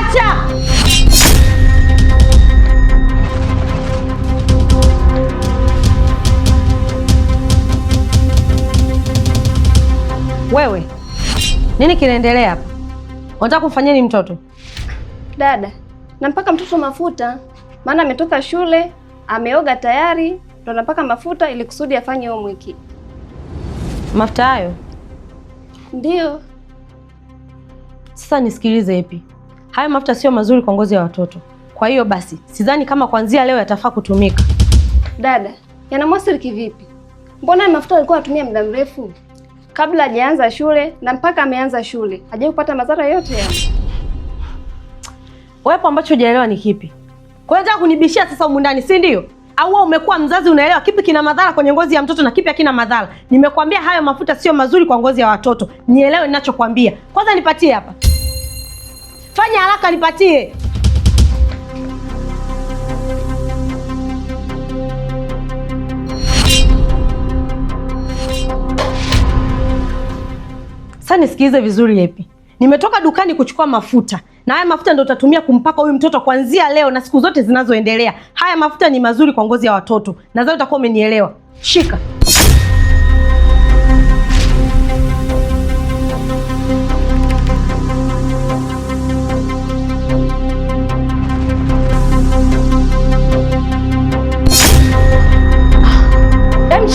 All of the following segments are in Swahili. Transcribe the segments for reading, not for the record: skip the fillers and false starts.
Acha! Wewe, nini kinaendelea hapa? Unataka kumfanyia nini mtoto? Dada, nampaka mtoto mafuta, maana ametoka shule, ameoga tayari, ndo nampaka mafuta ili kusudi afanye homework. Mafuta hayo? Ndio. Sasa nisikilize Epi. Hayo mafuta sio mazuri kwa ngozi ya watoto. Kwa hiyo basi, sidhani kama kuanzia leo yatafaa kutumika. Dada, yanamwasiri kivipi? Mbona mafuta alikuwa anatumia muda mrefu? Kabla hajaanza shule na mpaka ameanza shule, hajawahi kupata madhara yote ya. Wewe ambacho hujaelewa ni kipi? Kwa hiyo unataka kunibishia sasa humu ndani, si ndio? Au wewe umekuwa mzazi unaelewa kipi kina madhara kwenye ngozi ya mtoto na kipi hakina madhara? Nimekwambia hayo mafuta sio mazuri kwa ngozi ya watoto. Nielewe ninachokwambia. Kwanza nipatie hapa. Fanya haraka nipatie. Sasa nisikilize vizuri Epi. Nimetoka dukani kuchukua mafuta. Na haya mafuta ndio utatumia kumpaka huyu mtoto kuanzia leo na siku zote zinazoendelea. Haya mafuta ni mazuri kwa ngozi ya watoto. Nadhani utakuwa umenielewa. Shika.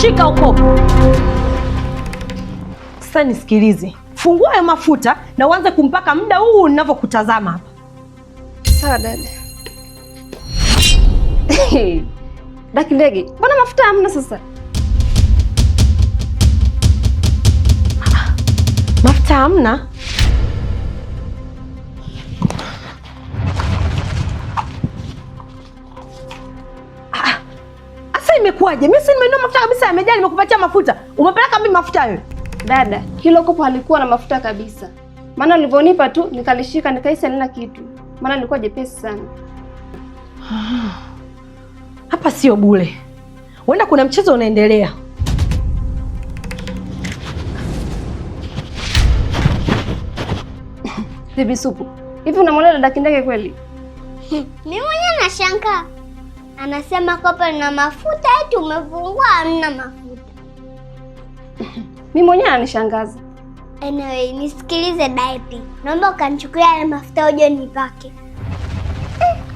Shika huko. Sasa nisikilize. Fungua hayo mafuta na uanze kumpaka muda huu ninavyokutazama hapa. Sawa dada. Daki ndege, mbona mafuta hamna sasa? Mafuta hamna? Asa imekuwaje? Mimi si nimenunua mafuta kabisa yamejaa, nimekupatia mafuta. Umepeleka mimi mafuta hayo? Dada, hilo kopo halikuwa na mafuta kabisa. Maana ulivyonipa tu nikalishika nikaisi halina kitu. Maana lilikuwa jepesi sana. Hapa sio bure. Huenda kuna mchezo unaendelea. Bibi Supu, hivi unamwona dada Kindege kweli? Mimi mwenyewe nashangaa. Anasema kopo lina mafuta eti umefungua hamna mafuta. Mimi mwenyewe ananishangaza. Anyway, nisikilize Daipi. Naomba ukanichukulia yale mafuta uje nipake.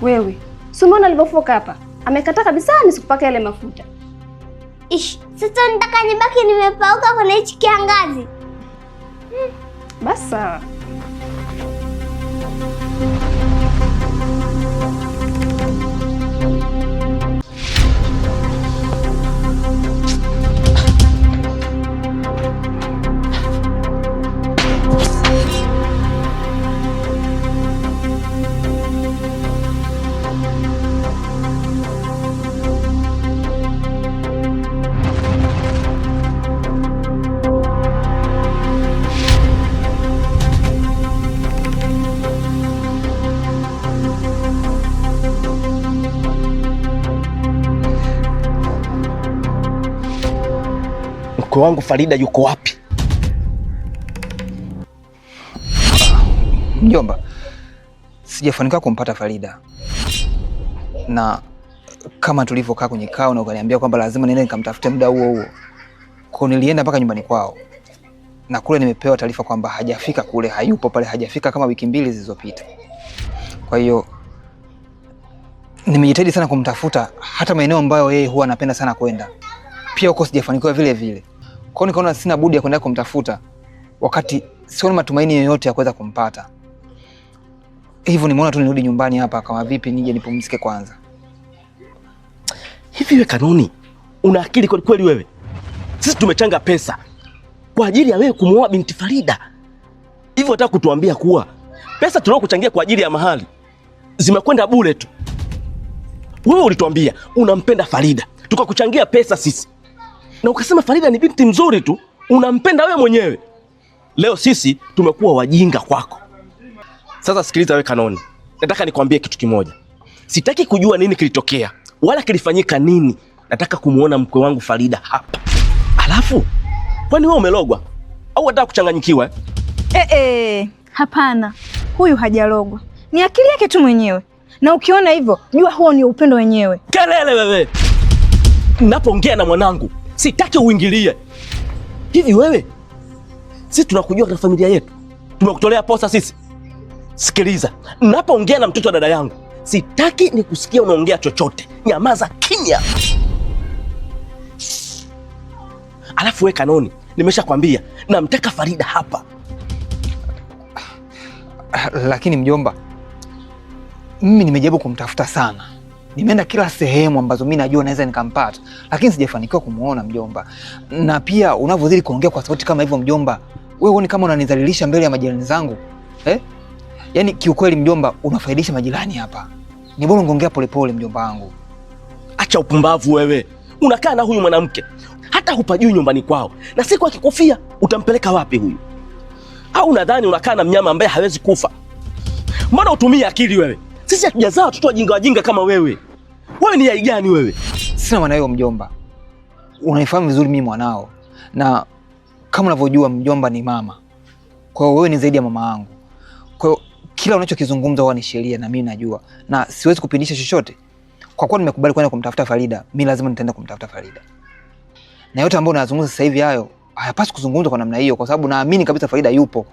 Wewe, si umeona alivyofoka hapa? Amekataa kabisa nisikupake yale mafuta. Ish, sasa nataka nibaki nimepauka kwenye hichi kiangazi. Basi sawa. Mkwe wangu Farida yuko wapi? Mjomba, sijafanikiwa kumpata Farida. Na kama tulivyokaa kwenye kao na ukaniambia kwamba lazima niende nikamtafute muda huo huo. Kwa nilienda mpaka nyumbani kwao. Na kule nimepewa taarifa kwamba hajafika kule, hayupo pale, hajafika kama wiki 2 zilizopita. Kwa hiyo nimejitahidi sana kumtafuta hata maeneo ambayo yeye huwa anapenda sana kwenda. Pia huko sijafanikiwa vile vile. Kwa hiyo nikaona sina budi ya kwenda kumtafuta wakati sioni matumaini yoyote ya kuweza kumpata. Hivyo nimeona tu nirudi nyumbani hapa kama vipi nije nipumzike kwanza. Hivi wewe Kanoni, una akili kweli kweli wewe? Sisi tumechanga pesa kwa ajili ya wewe kumuoa binti Farida. Hivyo unataka kutuambia kuwa pesa tunayokuchangia kwa ajili ya mahali zimekwenda bure tu? Wewe ulituambia unampenda Farida, tukakuchangia pesa sisi. Na ukasema Farida ni binti mzuri tu, unampenda wewe mwenyewe. Leo sisi tumekuwa wajinga kwako. Sasa sikiliza wewe Kanoni, nataka nikwambie kitu kimoja. Sitaki kujua nini kilitokea wala kilifanyika nini. Nataka kumuona mkwe wangu Farida hapa. Alafu, kwani wewe umelogwa au unataka kuchanganyikiwa? Hapana. Huyu hajalogwa. Ni akili yake tu mwenyewe. Na ukiona hivyo, jua huo ni upendo wenyewe. Kelele wewe! Ninapoongea na mwanangu, sitaki uingilie. Hivi wewe, sisi tunakujua katika familia yetu. Tumekutolea posa sisi. Sikiliza, ninapoongea na mtoto wa dada yangu, sitaki nikusikia unaongea chochote. Nyamaza kimya. Alafu we Kanoni, nimeshakwambia namtaka Farida hapa. Lakini mjomba, mimi nimejaribu kumtafuta sana. Nimeenda kila sehemu ambazo mimi najua naweza nikampata, lakini sijafanikiwa kumuona mjomba. Na pia unavyozidi kuongea kwa sauti kama hivyo mjomba, wewe uone kama unanidhalilisha mbele ya majirani zangu? Yaani kiukweli mjomba, unafaidisha majirani hapa. Ni bora ungeongea polepole mjomba wangu. Acha upumbavu wewe. Unakaa na huyu mwanamke, hata hupajui nyumbani kwao. Na siku akikufia, utampeleka wapi huyu? Au nadhani unakaa na mnyama ambaye hawezi kufa? Mbona utumie akili wewe? Sisi hatujazaa watoto wajinga kama wewe. Wewe ni yai gani wewe? Sina maana hiyo mjomba. Unanifahamu vizuri mimi mwanao. Na kama unavyojua mjomba ni mama. Kwa hiyo wewe ni zaidi ya mama yangu. Kwa hiyo kila unachokizungumza huwa ni sheria na mimi najua. Na siwezi kupindisha chochote. Kwa kuwa nimekubali kwenda kumtafuta Farida, mimi lazima nitaenda kumtafuta Farida. Na yote ambayo unazungumza sasa hivi hayo, hayapaswi kuzungumzwa kwa namna hiyo kwa sababu naamini kabisa Farida yupo.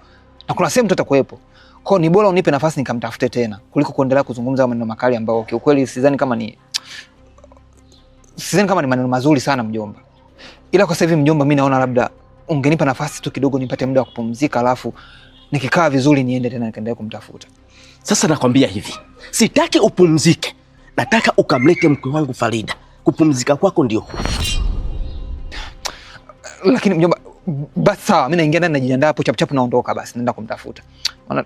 Na kuna sehemu tutakuwepo. Kwa ni bora unipe nafasi nikamtafute tena kuliko kuendelea kuzungumza maneno makali ambayo kiukweli sidhani kama ni maneno mazuri sana mjomba. Ila kwa sasa hivi mjomba, mimi naona labda ungenipa nafasi tu kidogo nipate muda wa kupumzika, alafu nikikaa vizuri niende tena nikaendelea kumtafuta. Sasa nakwambia hivi, sitaki upumzike. Nataka ukamlete mke wangu Farida. Kupumzika kwako ndio. Lakini mjomba, basi sawa, mimi naingia ndani najiandaa hapo chap chap naondoka basi naenda kumtafuta. Maana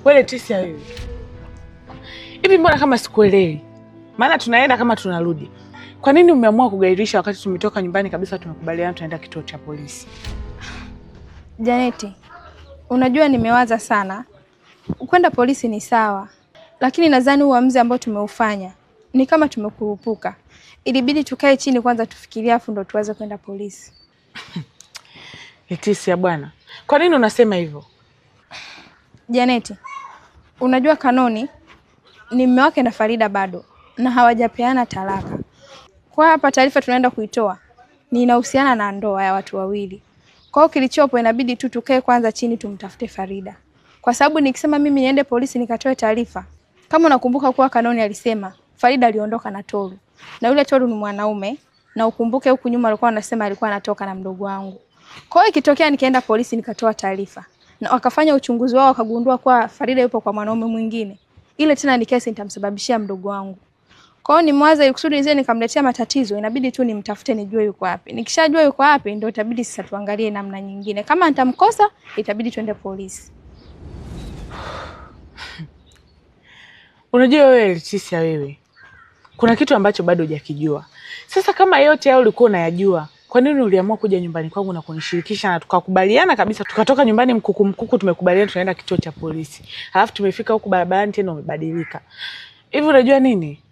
Wewe Tisia wewe. Hivi mbona kama sikuelewi? Maana tunaenda kama tunarudi. Kwa nini umeamua kugairisha wakati tumetoka nyumbani kabisa tumekubaliana tunaenda kituo cha polisi? Janeti, unajua nimewaza sana. Kwenda polisi ni sawa, lakini nadhani uamuzi ambao tumeufanya ni kama tumekurupuka. Ilibidi tukae chini kwanza tufikirie afu ndo tuanze kwenda polisi. Tisia bwana. Kwa nini unasema hivyo? Janeti, unajua Kanoni ni mume wake na Farida bado na hawajapeana talaka. Kwa hapa taarifa tunaenda kuitoa ni inahusiana na ndoa ya watu wawili. Kwa hiyo kilichopo inabidi tu tukae kwanza chini tumtafute Farida. Kwa sababu nikisema mimi niende polisi nikatoe taarifa, kama unakumbuka kuwa Kanoni alisema Farida aliondoka na Toru. Na yule Toru ni mwanaume na ukumbuke huku nyuma alikuwa anasema alikuwa anatoka na mdogo wangu. Kwa hiyo ikitokea nikaenda polisi nikatoa taarifa na wakafanya uchunguzi wao wakagundua kwa Farida yupo kwa mwanaume mwingine, ile tena ni kesi nitamsababishia mdogo wangu. Kwa hiyo nimwaza ikusudi nizee nikamletea matatizo, inabidi tu nimtafute nijue yuko wapi. Nikishajua yuko wapi ndio itabidi sasa tuangalie namna nyingine. Kama nitamkosa itabidi tuende polisi. Unajua wewe Leticia wewe. Kuna kitu ambacho bado hujakijua. Sasa kama yote hao ulikuwa unayajua, kwa nini uliamua kuja nyumbani kwangu na kunishirikisha na tukakubaliana kabisa tukatoka nyumbani mkuku tumekubaliana tunaenda kituo cha polisi. Alafu tumefika huku barabarani tena umebadilika. Hivi unajua nini?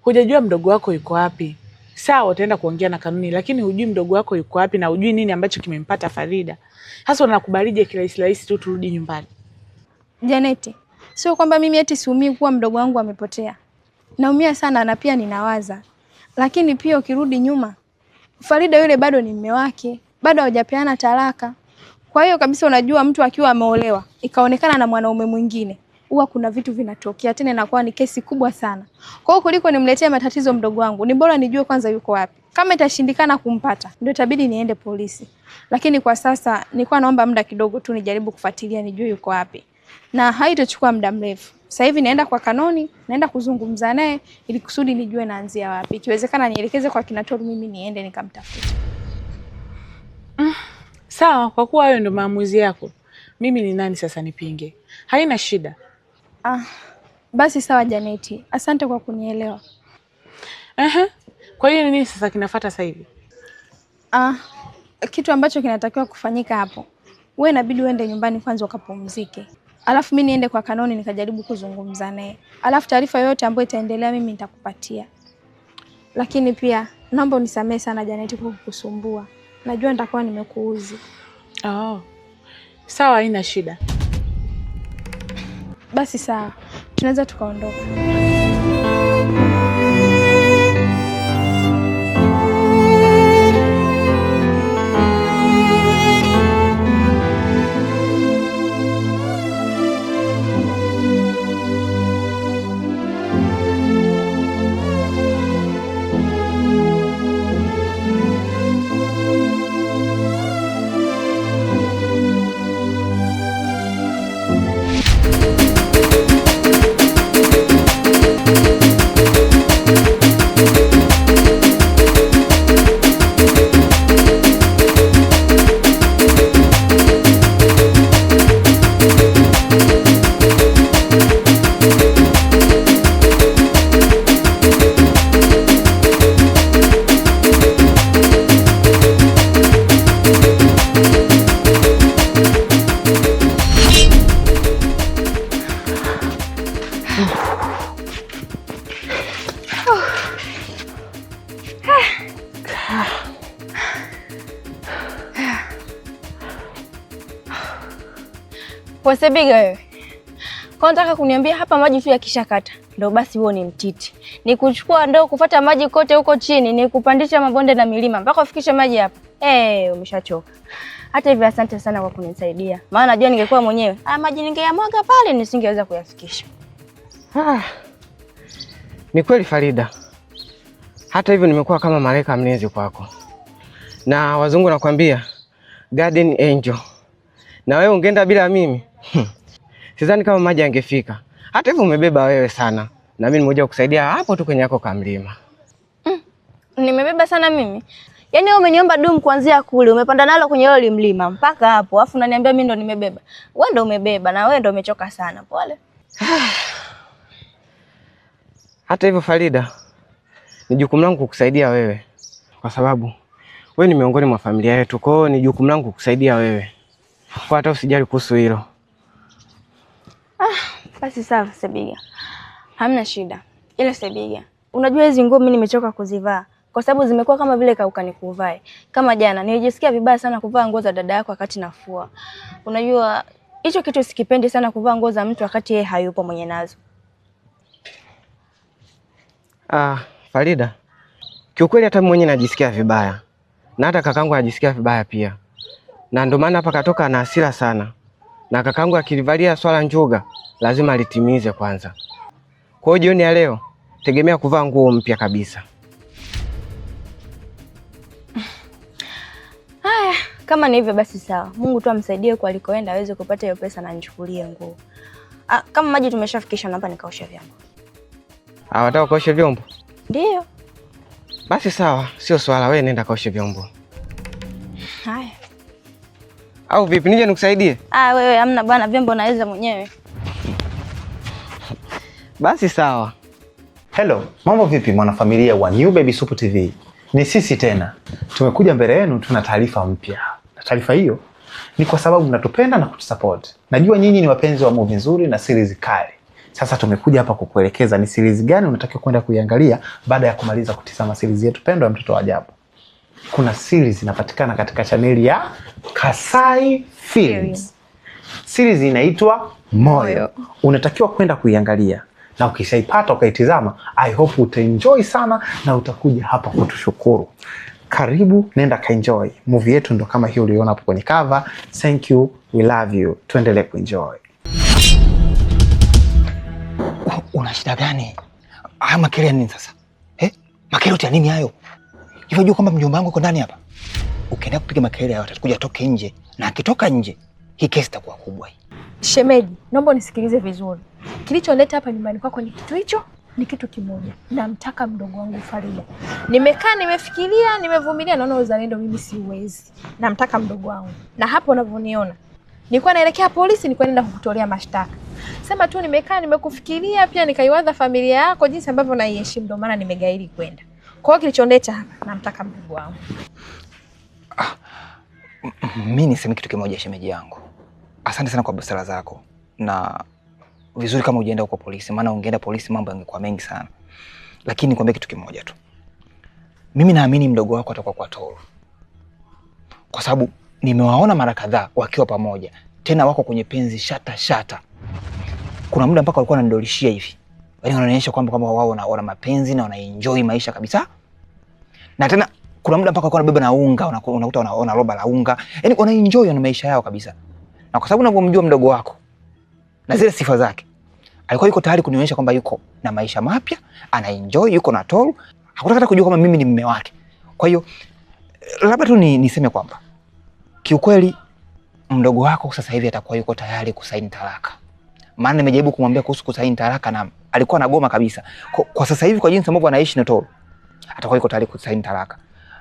Hujajua mdogo wako yuko wapi. Sawa utaenda kuongea na Kanuni lakini hujui mdogo wako yuko wapi na hujui nini ambacho kimempata Farida. Sasa unakubalije kirahisi tu turudi nyumbani? Janeti, sio kwamba mimi eti siumii kuwa mdogo wangu amepotea. Naumia sana na pia ninawaza. Lakini pia ukirudi nyuma Farida yule bado ni mume wake, bado hawajapeana talaka. Kwa hiyo kabisa unajua mtu akiwa ameolewa, ikaonekana na mwanaume mwingine, huwa kuna vitu vinatokea tena inakuwa ni kesi kubwa sana. Kwa hiyo kuliko nimletee matatizo mdogo wangu, ni bora nijue kwanza yuko wapi. Kama itashindikana kumpata, ndio itabidi niende polisi. Lakini kwa sasa nilikuwa naomba muda kidogo tu nijaribu kufuatilia nijue yuko wapi. Na haitachukua muda mrefu. Sasa hivi naenda kwa Kanoni, naenda kuzungumza naye ili kusudi nijue naanzia wapi. Ikiwezekana nielekeze kwa kina Toru mimi niende nikamtafuta. Sawa, kwa kuwa hayo ndio maamuzi yako. Mimi ni nani sasa nipinge? Haina shida. Basi sawa Janeti, asante kwa kunielewa. Kwa hiyo nini sasa kinafuata sasa hivi? Kitu ambacho kinatakiwa kufanyika hapo, wewe inabidi uende nyumbani kwanza ukapumzike, alafu mimi niende kwa Kanoni nikajaribu kuzungumza naye, alafu taarifa yoyote ambayo itaendelea mimi nitakupatia. Lakini pia naomba unisamehe sana Janeti kwa kukusumbua, najua nitakuwa nimekuuzi. Sawa, haina shida. Basi sawa, tunaweza tukaondoka. Wasebiga wewe. Kwa nataka kuniambia hapa maji tu yakishakata ndio basi huo ni mtiti. Nikuchukua ndoo kufuata maji kote huko chini, nikupandisha mabonde na milima mpaka ufikishe maji hapa. Umeshachoka. Hata hivyo asante sana kwa kunisaidia. Maana najua ningekuwa mwenyewe, maji ningeyamwaga pale nisingeweza kuyafikisha. Ni kweli Farida. Hata hivyo nimekuwa kama malaika mlinzi kwako. Na wazungu nakwambia guardian angel. Na wewe ungeenda bila mimi. Sidhani kama maji yangefika. Hata hivyo umebeba wewe sana. Na mimi nimekuja kukusaidia hapo tu kwenye yako kamlima. Nimebeba sana mimi. Yaani wewe umeniomba dumu kuanzia kule, umepanda nalo kwenye ile mlima mpaka hapo. Alafu unaniambia mimi ndo nimebeba. Wewe ndo umebeba na wewe ndo umechoka sana. Pole. Hata hivyo Farida, ni jukumu langu kukusaidia wewe. Kwa sababu wewe ni miongoni mwa familia yetu. Kwa hiyo ni jukumu langu kukusaidia wewe. Kwa hata usijali kuhusu hilo. Basi sawa Sebiga. Hamna shida. Ila Sebiga, unajua hizi nguo mimi nimechoka kuzivaa kwa sababu zimekuwa kama vile kauka nikuvae. Kama jana nilijisikia vibaya sana kuvaa nguo za dada yako wakati nafua. Unajua hicho kitu sikipendi sana, kuvaa nguo za mtu wakati yeye hayupo mwenye nazo. Farida, kiukweli hata mwenyewe najisikia vibaya. Na hata kakangu anajisikia vibaya pia. Na ndio maana hapa katoka na hasira sana. Na kakangu akilivalia swala njuga lazima litimize kwanza. Kwa hiyo jioni ya leo tegemea kuvaa nguo mpya kabisa. Haya, kama ni hivyo basi sawa. Mungu tu amsaidie kwa alikoenda aweze kupata hiyo pesa na nichukulie nguo. Kama maji tumeshafikisha naomba nikaoshe vyombo. Wataka kuoshe vyombo? Ndio. Basi sawa, sio swala, wewe nenda kaoshe vyombo. Haya. Au vipi, nije nikusaidie? Wewe hamna bwana, vyombo naweza mwenyewe. Basi sawa. Hello, mambo vipi mwanafamilia wa New Baby Soup TV? Ni sisi tena. Tumekuja mbele yenu tuna taarifa mpya. Na taarifa hiyo ni kwa sababu mnatupenda na kutusupport. Najua nyinyi ni wapenzi wa movie nzuri na series kali. Sasa tumekuja hapa kukuelekeza ni series gani unatakiwa kwenda kuiangalia baada ya kumaliza kutizama series yetu pendwa ya Mtoto wa Ajabu. Kuna series inapatikana katika chaneli ya Kasai Films. Series inaitwa Moyo. Unatakiwa kwenda kuiangalia. Na ukishaipata ukaitizama, I hope utaenjoy sana na utakuja hapa kutushukuru. Karibu, nenda kaenjoy. Movie yetu ndo kama hiyo uliona hapo kwenye cover. Thank you, we love you. Tuendelee kuenjoy. Una shida gani? Haya makelele nini sasa? Makelele ya nini hayo? Hivyo jua kwamba mjomba wangu yuko ndani hapa. Ukienda kupiga makelele hayo atakuja toke nje, na akitoka nje hii kesi itakuwa kubwa hii. Shemeji, naomba unisikilize vizuri. Kilichonileta hapa nyumbani kwako ni kitu hicho, ni kitu kimoja. Namtaka mdogo wangu Farida. Nimekaa, nimefikiria, nimevumilia, naona uzalendo mimi siwezi. Namtaka mdogo wangu. Na hapo unavyoniona, Nilikuwa naelekea polisi, nilikuwa naenda kukutolea mashtaka. Sema tu nimekaa nimekufikiria, pia nikaiwaza familia yako jinsi ambavyo naiheshimu, ndio maana nimegairi kwenda. Kwa hiyo kilichonileta hapa, namtaka mdogo wangu. Mimi niseme kitu kimoja shemeji yangu. Asante sana kwa busara zako. Na vizuri kama ujienda huko polisi, maana ungeenda polisi mambo yangekuwa mengi sana. Lakini nikwambie kitu kimoja tu. Mimi naamini mdogo wako atakuwa kwa Tolu. Kwa sababu nimewaona mara kadhaa wakiwa pamoja. Tena wako kwenye penzi shata. Kuna muda mpaka walikuwa wananidolishia hivi. Yaani wanaonyesha kwamba wao wana mapenzi na wanaenjoy maisha kabisa. Na tena kuna muda mpaka walikuwa wanabeba na unga, unakuta wana roba la unga. Yaani wanaenjoy na maisha yao kabisa. Na kwa sababu unavyomjua mdogo wako na zile sifa zake, alikuwa yuko tayari kunionyesha kwamba yuko na maisha mapya, anaenjoy, yuko na Tolu. Hakutaka hata kujua kama mimi ni mume wake. Kwa hiyo labda tu niseme kwamba kiukweli mdogo wako sasa hivi atakuwa yuko tayari kusaini talaka. Maana nimejaribu kumwambia kuhusu kusaini talaka na alikuwa anagoma kabisa. Kwa sasa hivi kwa jinsi ambavyo anaishi na Tolu, atakuwa yuko tayari kusaini talaka.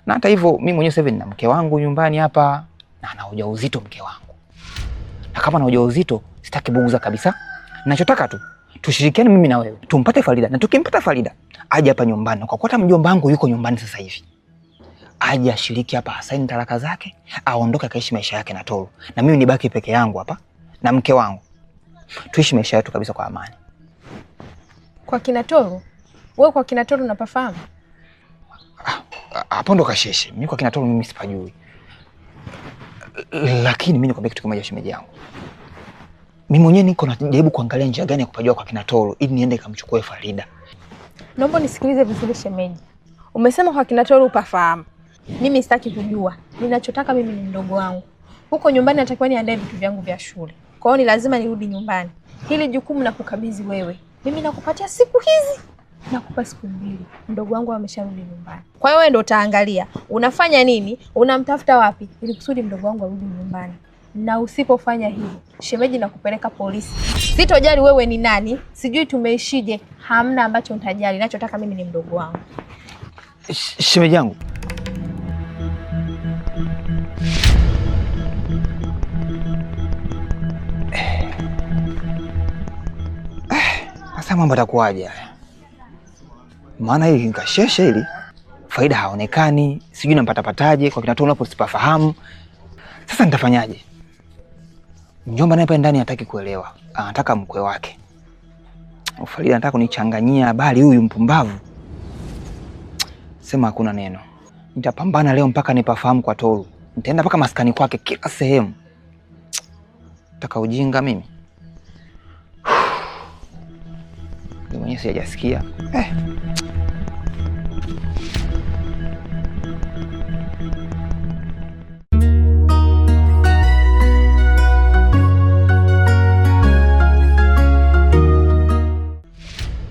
Na hata hivyo mimi mwenyewe sasa hivi nina mke wangu nyumbani hapa na ana ujauzito mke wangu. Na kama ana ujauzito sitaki buguza kabisa. Ninachotaka tu tushirikiane mimi na wewe. Tumpate Farida na tukimpata Farida aje hapa nyumbani. Kwa kuwa hata mjomba wangu yuko nyumbani sasa hivi. Aje ashiriki hapa asaini talaka zake, aondoke kaishi maisha yake na Tolu. Na mimi nibaki peke yangu hapa na mke wangu. Tuishi maisha yetu kabisa kwa amani. Kwa kina Tolu? Wewe kwa kina Tolu unapafahamu? Hapo ndo kasheshe. Mimi kwa kina Tolu mimi sipajui. Lakini mimi nikwambia kitu kimoja shemeji yangu. Mimi mwenyewe niko najaribu kuangalia njia gani ya kupajua kwa kina Tolu ili niende nikamchukue Farida. Naomba nisikilize vizuri shemeji. Umesema kwa kina Tolu upafahamu. Mimi sitaki kujua. Ninachotaka mimi ni mdogo wangu. Huko nyumbani natakiwa niandae vitu vyangu vya shule. Kwa hiyo ni lazima nirudi nyumbani. Hili jukumu nakukabidhi wewe. Mimi nakupatia siku hizi. Nakupa siku 2. Mdogo wangu amesharudi nyumbani. Kwa hiyo wewe ndio utaangalia unafanya nini, unamtafuta wapi ili kusudi mdogo wangu arudi nyumbani. Na usipofanya hivyo, shemeji nakupeleka polisi. Sitojali wewe ni nani, sijui tumeishije, hamna ambacho nitajali. Ninachotaka mimi ni mdogo wangu. Shemeji yangu. Sasa mambo atakuwaje haya? Maana hili nikasheshe hili. Faida haonekani, sijui nampatapataje kwa kina Tolu hapo sipafahamu. Sasa nitafanyaje? Mjomba naye pale ndani hataki kuelewa. Anataka mkwe wake. Farida anataka kunichanganyia habari huyu mpumbavu. Sema hakuna neno. Nitapambana leo mpaka nipafahamu kwa Tolu. Nitaenda mpaka maskani kwake kila sehemu. Nataka ujinga mimi. Mimi mwenyewe sijasikia.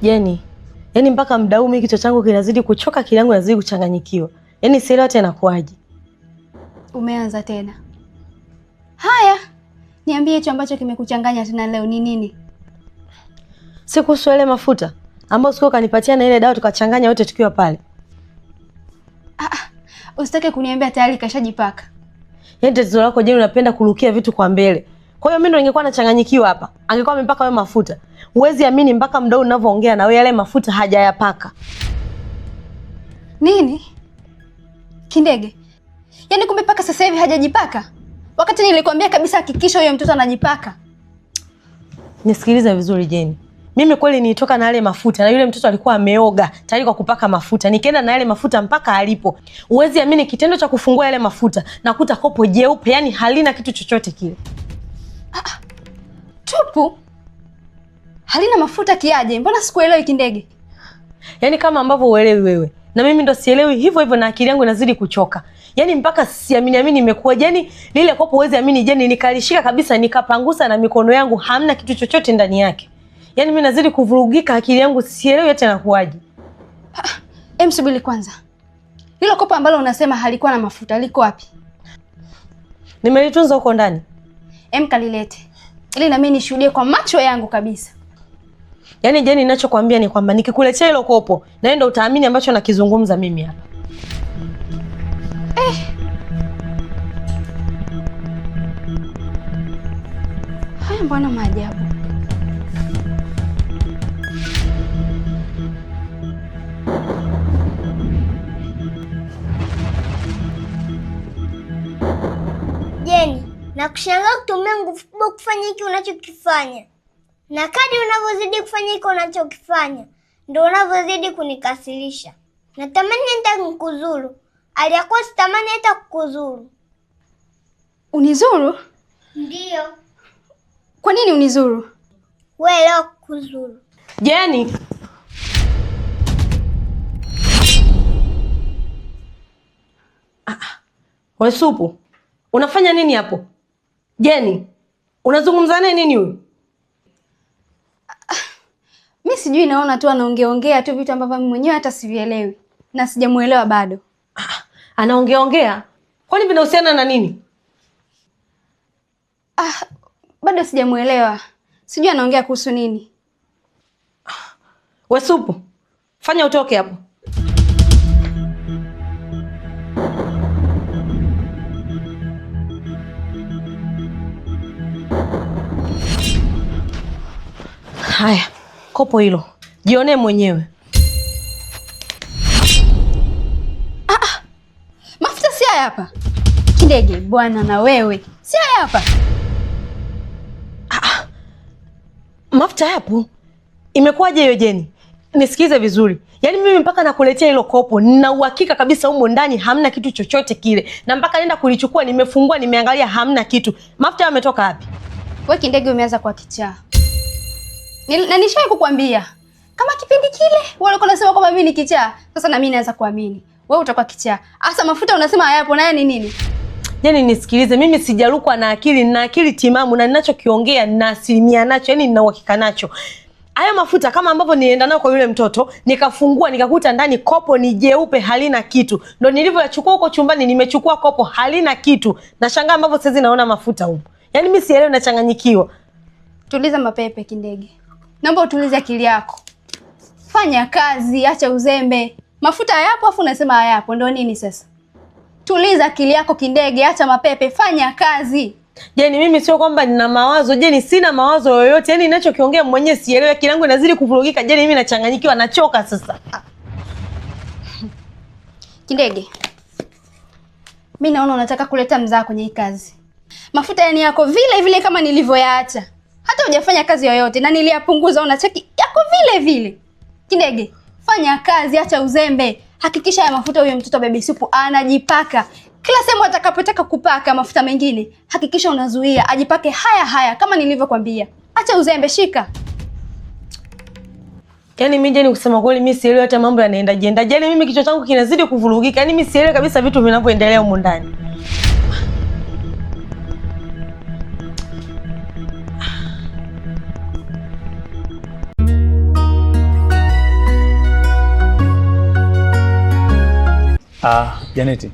Jeni, yaani mpaka muda huu mimi kichwa changu kinazidi kuchoka, akili yangu inazidi kuchanganyikiwa. Yaani sielewi hata inakuaje. Umeanza tena. Haya, niambie hicho ambacho kimekuchanganya tena leo ni nini? Sikuhusu ile mafuta ambayo siku kanipatia na ile dawa tukachanganya wote tukiwa pale. Usitake kuniambia tayari kashajipaka. Yaani tatizo lako Jeni, unapenda kurukia vitu kwa mbele. Kwa hiyo mimi ndo ningekuwa nachanganyikiwa hapa. Angekuwa amepaka wewe mafuta. Huwezi amini mpaka muda unavyoongea na wewe yale mafuta hajayapaka. Nini? Kindege. Yaani kumbe paka sasa hivi hajajipaka? Wakati nilikwambia kabisa hakikisha huyo mtoto anajipaka. Nisikilize vizuri Jeni. Mimi kweli nilitoka na yale mafuta na yule mtoto alikuwa ameoga tayari kwa kupaka mafuta. Nikaenda na yale mafuta mpaka alipo. Huwezi amini kitendo cha kufungua yale mafuta nakuta kopo jeupe, yani halina kitu chochote kile. Tupu? Halina mafuta kiaje? Mbona sikuelewi Kindege? Yaani kama ambavyo uelewi wewe. Na mimi ndo sielewi hivyo hivyo na akili yangu inazidi kuchoka. Yaani mpaka siamini imekuwa. Yaani lile kopo huwezi amini Jeni, nikalishika kabisa nikapangusa na mikono yangu hamna kitu chochote ndani yake. Yaani mimi nazidi kuvurugika, akili yangu sielewi hata inakuaje. Subiri kwanza. Hilo kopo ambalo unasema halikuwa na mafuta liko wapi? Nimelitunza huko ndani. Kalilete. Ili na mimi nishuhudie kwa macho yangu kabisa. Yaani Jeni, ninachokuambia ni kwamba nikikuletea hilo kopo, na ndio utaamini ambacho nakizungumza mimi hapa. Mbona maajabu. Jeni, nakushangaa kutumia nguvu kubwa kufanya hiki unachokifanya. Na kadri unavyozidi kufanya hiki unachokifanya, ndio unavyozidi kunikasirisha. Natamani hata nikuzuru. Aliyakuwa sitamani hata kukuzuru. Unizuru? Ndio. Kwa nini unizuru? Wewe leo kukuzuru. Jeni. Wewe Supu, unafanya nini hapo? Jeni, unazungumza naye nini huyu? Mimi sijui, naona tu anaongeongea tu vitu ambavyo mimi mwenyewe hata sivielewi na sijamuelewa bado. Anaongeongea? Kwani vinahusiana na nini? Bado sijamuelewa. Sijui anaongea kuhusu nini. Wewe Supu, fanya utoke hapo. Haya, kopo hilo jionee mwenyewe. Mafuta si haya hapa. Kindege bwana, na wewe si haya hapa. Mafuta yapo. Imekuwaje hiyo Jeni? Nisikize vizuri. Yaani mimi mpaka nakuletea hilo kopo, nina uhakika kabisa humo ndani hamna kitu chochote kile. Na mpaka nenda kulichukua, nimefungua, nimeangalia, hamna kitu. Mafuta yametoka wapi? Wewe Kindege umeanza kwa kichaa. Na nishawahi kukwambia kama kipindi kile walikuwa nasema kwamba mimi ni kichaa, sasa na mimi naanza kuamini. Wewe utakuwa kichaa. Asa mafuta unasema hayapo, naye ni nini? Yaani nisikilize, mimi sijarukwa na akili, nina akili timamu na ninachokiongea na asilimia nacho, yaani nina uhakika nacho. Hayo mafuta kama ambavyo nienda nayo kwa yule mtoto, nikafungua nikakuta ndani kopo ni jeupe halina kitu. Ndio nilivyoyachukua huko chumbani, nimechukua kopo halina kitu. Nashangaa ambavyo sasa naona mafuta huko. Yaani mimi sielewi, nachanganyikiwa. Tuliza mapepe Kindege. Naomba utulize akili yako. Fanya kazi, acha uzembe. Mafuta hayapo afu unasema hayapo, ndio nini sasa? Tuliza akili yako Kindege, acha mapepe, fanya kazi. Jeni, mimi sio kwamba nina mawazo. Jeni, sina mawazo yoyote. Yaani ninachokiongea mwenyewe sielewi, akili yangu inazidi kuvurugika. Jeni, mimi nachanganyikiwa, nachoka sasa. Kindege. Mimi naona unataka kuleta mzaa kwenye hii kazi. Mafuta yani yako vile vile kama nilivyoyaacha. Hata hujafanya kazi yoyote na niliyapunguza, unacheki yako vile vile. Kindege, fanya kazi, acha uzembe. Hakikisha ya mafuta huyo mtoto Baby Supu anajipaka. Kila sehemu atakapotaka kupaka mafuta mengine, hakikisha unazuia ajipake haya kama nilivyokuambia. Acha uzembe, shika. Yaani mimi Jeni, kusema kweli mimi sielewi hata mambo yanaenda jenda. Jeni, mimi kichwa changu kinazidi kuvurugika. Yaani mimi sielewi kabisa vitu vinavyoendelea huko ndani. Janeti,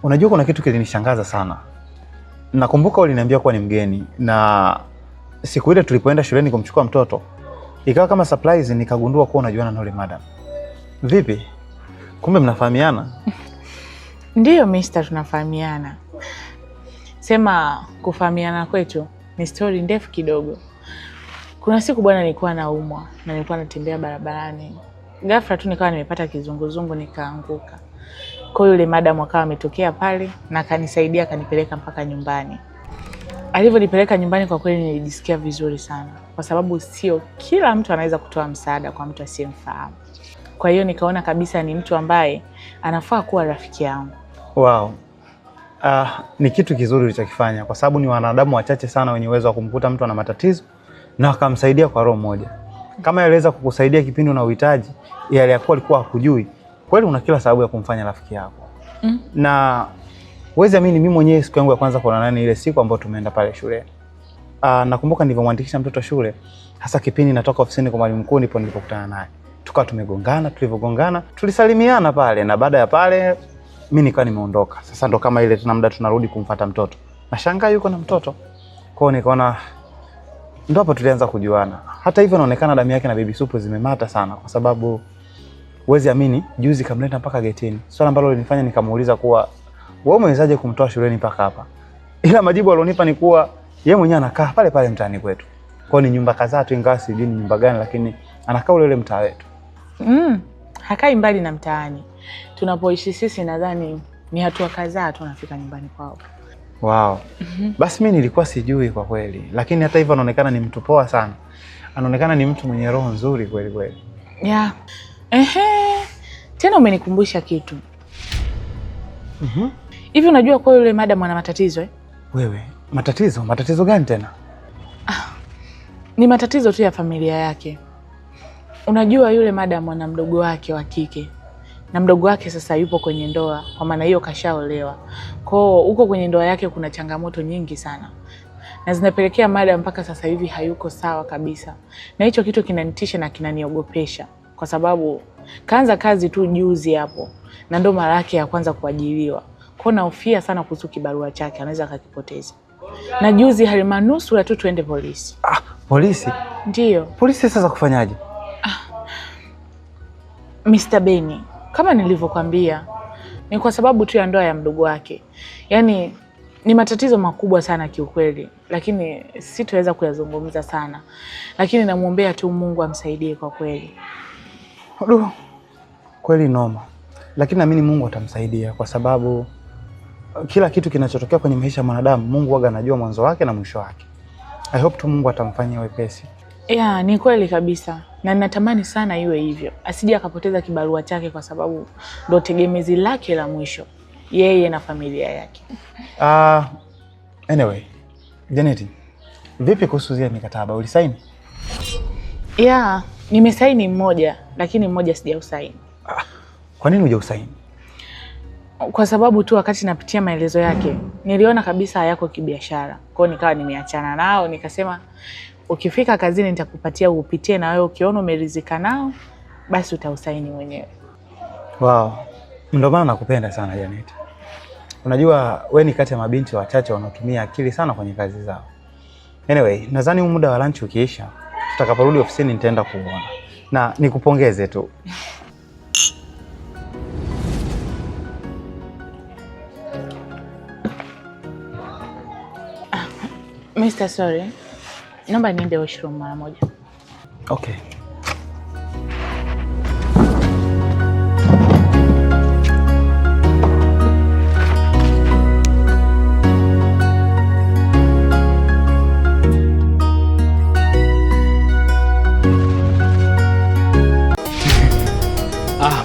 unajua kuna kitu kilinishangaza sana. Nakumbuka uliniambia kuwa ni mgeni, na siku ile tulipoenda shuleni kumchukua mtoto, ikawa kama surprise nikagundua kuwa unajuana na yule madam. Vipi? Kumbe mnafahamiana? Ndiyo mister, tunafahamiana. Sema kufahamiana kwetu ni story ndefu kidogo. Kuna siku bwana nilikuwa naumwa na nilikuwa natembea barabarani. Ghafla tu nikawa nimepata kizunguzungu nikaanguka. Kwa yule madam akawa ametokea pale na akanisaidia, akanipeleka mpaka nyumbani. Alivyonipeleka nyumbani, kwa kweli nilijisikia vizuri sana, kwa sababu sio kila mtu anaweza kutoa msaada kwa mtu asiyemfahamu. Kwa hiyo nikaona kabisa ni mtu ambaye anafaa kuwa rafiki yangu. Wow. Ni kitu kizuri ulichokifanya, kwa sababu ni wanadamu wachache sana wenye uwezo wa kumkuta mtu ana matatizo na akamsaidia kwa roho moja. Kama aliweza kukusaidia kipindi una uhitaji, yale alikuwa hakujui, kweli una kila sababu ya kumfanya rafiki yako. Na huwezi amini, mimi mwenyewe siku yangu ya kwanza kuonana naye ile siku ambayo tumeenda pale shule. Nakumbuka nilivyomwandikisha mtoto shule, hasa kipindi natoka ofisini kwa mwalimu mkuu ndipo nilipokutana naye. Tukawa tumegongana, tulivyogongana tulisalimiana pale, na baada ya pale mimi nikawa nimeondoka. Sasa ndo kama ile tuna muda tunarudi kumfuata mtoto. Nashangaa yuko na mtoto. Kwa hiyo nikaona ndo hapo tulianza kujuana. Hata hivyo inaonekana damu yake na Baby Supu zimemata sana, kwa sababu huwezi amini, juzi kamleta mpaka getini. Swala ambalo linifanya nikamuuliza kuwa wewe umewezaje kumtoa shuleni mpaka hapa? Ila majibu alionipa ni kuwa Yeye mwenyewe anakaa pale pale mtaani kwetu. Kwa ni nyumba kadhaa tu, ingawa sijui ni nyumba gani, lakini anakaa ule mtaa wetu. Hakai mbali na mtaani. Tunapoishi sisi nadhani ni hatua kadhaa tu anafika nyumbani kwao. Wow. Basi mimi nilikuwa sijui kwa kweli. Lakini hata hivyo anaonekana ni mtu poa sana. Anaonekana ni mtu mwenye roho nzuri kweli kweli. Yeah. Tena umenikumbusha kitu. Hivi unajua kwa yule madam ana matatizo eh? Wewe, matatizo? Matatizo gani tena? Ni matatizo tu ya familia yake. Unajua yule madam ana mdogo wake wa kike. Na mdogo wake sasa yupo kwenye ndoa, kwa maana hiyo kashaolewa. Kwao huko kwenye ndoa yake kuna changamoto nyingi sana. Na zinapelekea madam mpaka sasa hivi hayuko sawa kabisa. Na hicho kitu kinanitisha na kinaniogopesha kwa sababu kaanza kazi tu juzi hapo na ndo mara yake ya kwanza kuajiriwa. Kwa nahofia sana kuhusu kibarua chake, anaweza akakipoteza. Na juzi halimanusura tu tuende polisi. Polisi? Ndiyo. Polisi sasa kufanyaje? Mr. Beni, kama nilivyokuambia, ni kwa sababu tu ya ndoa ya mdogo wake. Yaani ni matatizo makubwa sana kiukweli, lakini sitaweza kuyazungumza sana. Lakini namuombea tu Mungu amsaidie kwa kweli. Kweli noma. Lakini naamini Mungu atamsaidia kwa sababu kila kitu kinachotokea kwenye maisha ya mwanadamu, Mungu huwa anajua mwanzo wake na mwisho wake. I hope tu Mungu atamfanyia wepesi. Yeah, ni kweli kabisa. Na ninatamani sana iwe hivyo. Asije akapoteza kibarua chake kwa sababu ndo tegemezi lake la mwisho. Yeye na familia yake. Anyway, Janet, vipi kuhusu zile mikataba? Ulisaini? Yeah, nimesaini mmoja, lakini mmoja sijausaini. Kwa nini hujausaini? Kwa sababu tu wakati napitia maelezo yake, niliona kabisa hayako kibiashara. Kwa hiyo nikawa nimeachana nao, nikasema ukifika kazini nitakupatia upitie na wewe ukiona umeridhika nao, basi utausaini mwenyewe. Wow. Ndio maana nakupenda sana Janet. Unajua wewe ni kati ya mabinti wachache wanaotumia akili sana kwenye kazi zao. Anyway, nadhani muda wa lunch ukiisha, tutakaporudi ofisini nitaenda kuona. Na nikupongeze tu. Mr. Sorry. Naomba niende washroom mara moja. Okay.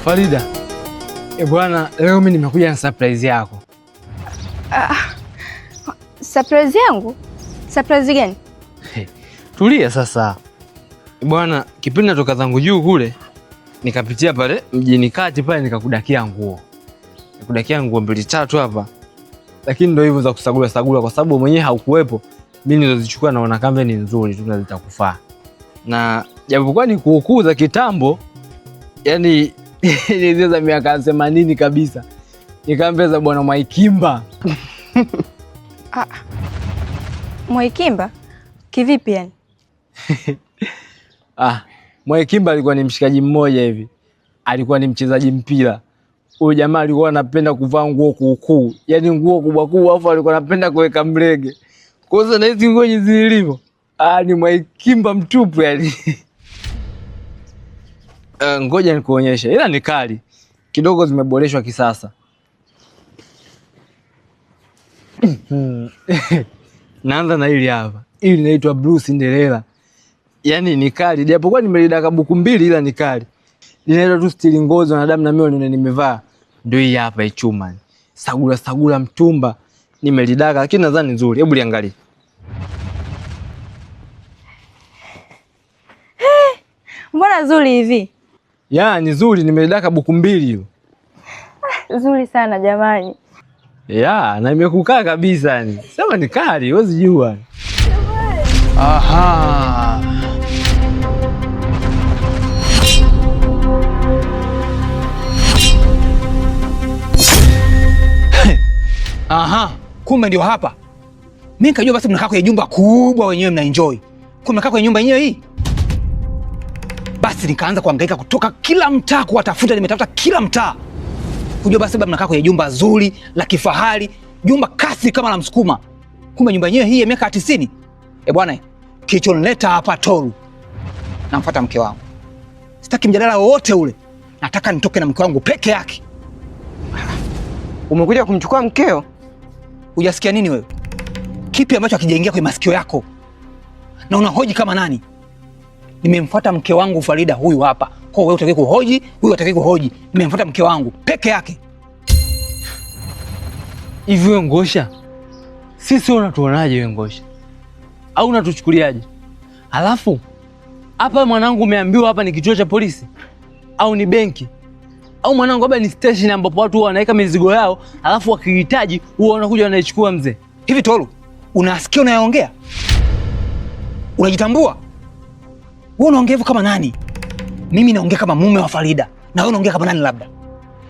Farida. Bwana, leo mimi nimekuja na surprise yako. Surprise yangu? Surprise gani? Tulia sasa. Bwana, kipindi natoka zangu juu kule, nikapitia pale mjini kati pale nikakudakia nguo. Nikudakia nguo 2-3 hapa. Lakini ndio hivyo za kusagula sagula kwa sababu mwenyewe haukuwepo. Mimi nilizozichukua naona kama ni nzuri tu na zitakufaa. Na japokuwa ni kuukuza kitambo, yani ni za miaka 80 kabisa. Nikaambia bwana Mwaikimba. Mwaikimba? Kivipi yani? Mwaikimba alikuwa ni mshikaji mmoja hivi. Alikuwa ni mchezaji mpira. Huyo jamaa alikuwa anapenda kuvaa nguo kuukuu. Yaani nguo kubwa kubwa afu alikuwa anapenda kuweka mlege. Kwa hiyo na hizo nguo zilivyo. Ni Mwaikimba mtupu yani. Ngoja nikuonyeshe. Ila ni kali. Kidogo zimeboreshwa kisasa. Naanza na hili hapa. Hili linaitwa Blue Cinderella. Yaani ni kali. Japokuwa nimelidaka buku 2 ila ni kali. Linaitwa tu stili ngozi wanadamu na mimi nimevaa. Ndio hii hapa ichuma. Sagula sagula mtumba. Nimelidaka lakini nadhani nzuri. Hebu liangalie. Mbona nzuri hivi? Ni nzuri, nimelidaka buku 2 hiyo. Nzuri sana jamani. Na imekukaa kabisa yani. Sema ni kali, huwezi jua. Kumbe ndio hapa. Mimi nikajua basi mnakaa kwenye jumba kubwa wenyewe mna enjoy. Kumbe mnakaa kwenye nyumba yenyewe hii. Basi nikaanza kuhangaika kutoka kila mtaa kuwatafuta, nimetafuta kila mtaa. Kujua basi baba mnakaa kwenye jumba zuri la kifahari, jumba kasi kama la Msukuma. kumbe nyumba yenyewe hii ya miaka 90. Bwana, kilichonileta hapa Tolu, namfuata mke wangu. Sitaki mjadala wowote ule. Nataka nitoke na mke wangu peke yake. Umekuja kumchukua mkeo? Hujasikia nini wewe? Kipi ambacho hakijaingia kwenye masikio yako? Na unahoji kama nani? Nimemfuata mke wangu Farida, huyu hapa. Kwa wewe utaki kuhoji, huyu utaki kuhoji. Nimemfuata mke wangu peke yake. Hivi wewe Ngosha, sisi unatuonaje wewe Ngosha? Au unatuchukuliaje? Alafu hapa mwanangu umeambiwa hapa ni kituo cha polisi au ni benki? Au mwanangu hapa ni station ambapo watu wanaweka mizigo yao, alafu wakihitaji huwa wanakuja wanaichukua mzee? Hivi Tolu, unasikia unayoongea? Unajitambua? Wewe unaongea hivyo kama nani? Mimi naongea kama mume wa Farida. Na wewe unaongea kama nani labda?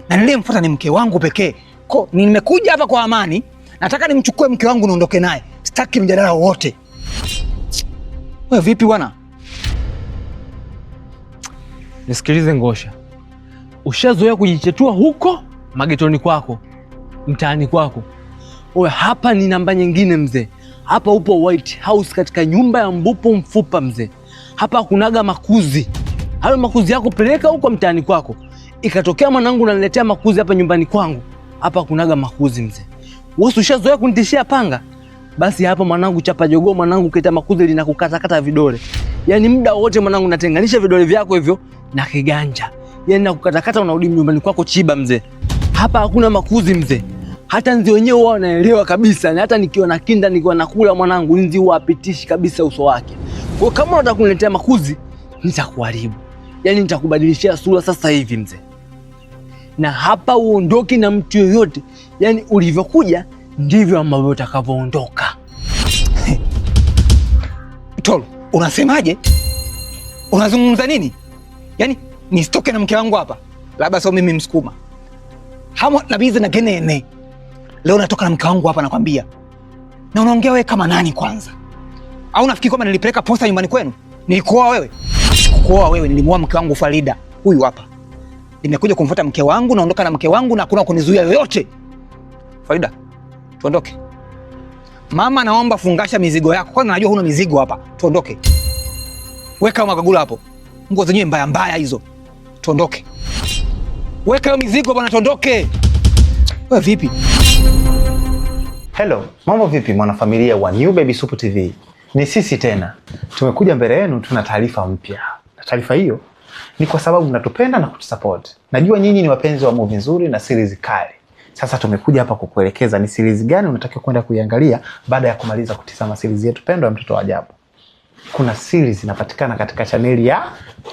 Na niliyemfuata ni mke wangu pekee. Kwa nimekuja hapa kwa amani, nataka nimchukue mke wangu niondoke naye. Sitaki mjadala wote. Wewe vipi bwana? Nisikilize Ngosha. Ushazoea kujichetua huko magetoni kwako, mtaani kwako. Wewe hapa ni namba nyingine mzee. Hapa upo White House katika nyumba ya Mbupo Mfupa mzee. Hapa hakunaga makuzi. Hayo makuzi yako peleka huko mtaani kwako. Ikatokea mwanangu unaniletea makuzi hapa nyumbani kwangu. Hapa hakunaga makuzi mzee. Wewe ushazoea kunitishia panga. Basi hapa mwanangu chapa jogoo, mwanangu kaita makuzi linakukata vidole. Yaani muda wote mwanangu natenganisha vidole vyako hivyo na kiganja. Yaani nakukatakata unarudi nyumbani kwako chiba mzee. Hapa hakuna makuzi mzee. Hata nzi wenyewe wao wanaelewa kabisa. Na hata nikiwa na kinda nikiwa nakula mwanangu nzi huapitishi kabisa uso wake. Kwa kama unataka kuniletea makuzi nitakuharibu. Yaani nitakubadilishia sura sasa hivi mzee. Na hapa uondoki na mtu yoyote. Yaani ulivyokuja ndivyo ambavyo utakavyoondoka. Tolu, unasemaje? Unazungumza nini? Yaani nisitoke na mke wangu hapa? Labda sio mimi Msukuma. Hamu nabizi na genene. Leo natoka na mke wangu hapa nakwambia. Na unaongea wewe kama nani kwanza? Au nafikiri kwamba nilipeleka posta nyumbani kwenu? Nilikuoa wewe? Sikukuoa wewe, nilimuoa mke wangu Farida. Huyu hapa. Nimekuja kumfuata mke wangu, naondoka na mke wangu na hakuna kunizuia yoyote. Farida, tuondoke. Mama, naomba fungasha mizigo yako. Kwanza najua huna mizigo hapa. Tuondoke. Weka magagula hapo. Nguo zenyewe mbaya mbaya hizo. Tuondoke. Weka hiyo mizigo bwana, tuondoke. Wewe vipi? Hello, mambo vipi mwanafamilia wa New Baby Supu TV? Ni sisi tena. Tumekuja mbele yenu tuna taarifa mpya. Na taarifa hiyo ni kwa sababu mnatupenda na kutusupport. Najua nyinyi ni wapenzi wa movie nzuri na series kali. Sasa tumekuja hapa kukuelekeza ni series gani unatakiwa kwenda kuiangalia baada ya kumaliza kutizama series yetu pendwa ya Mtoto wa Ajabu. Kuna series inapatikana katika chaneli ya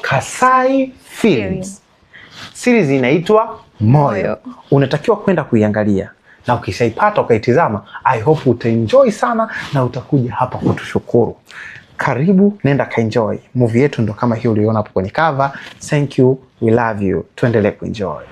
Kasai Films. Series inaitwa Moyo. Unatakiwa kwenda kuiangalia. Na ukishaipata ukaitizama, I hope utaenjoy sana na utakuja hapa kutushukuru. Karibu, nenda kaenjoy. Movie yetu ndo kama hii uliona hapo kwenye cover. Thank you, we love you. Tuendelee kuenjoy.